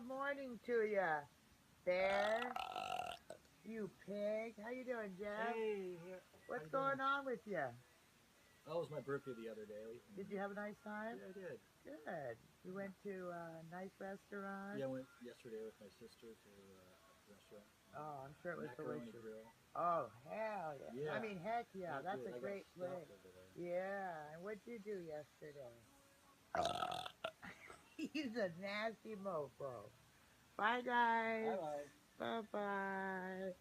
good morning to you. Bear, you pig. How you doing, Jeff? Hey, how What's you going doing? on with you? That was my birthday the other day. Did you have a nice time? Yeah, I did. Good. You Yeah. went to a nice restaurant? Yeah, I went yesterday with my sister to a restaurant, Oh, I'm sure it was Macaroni delicious. Grill. Oh, hell yeah. I Yeah, mean, heck yeah. it That's is. a I got great stuffed place. over there. Yeah. And what'd you do yesterday? He's a nasty mofo. Bye, Bye guys. bye. Bye bye.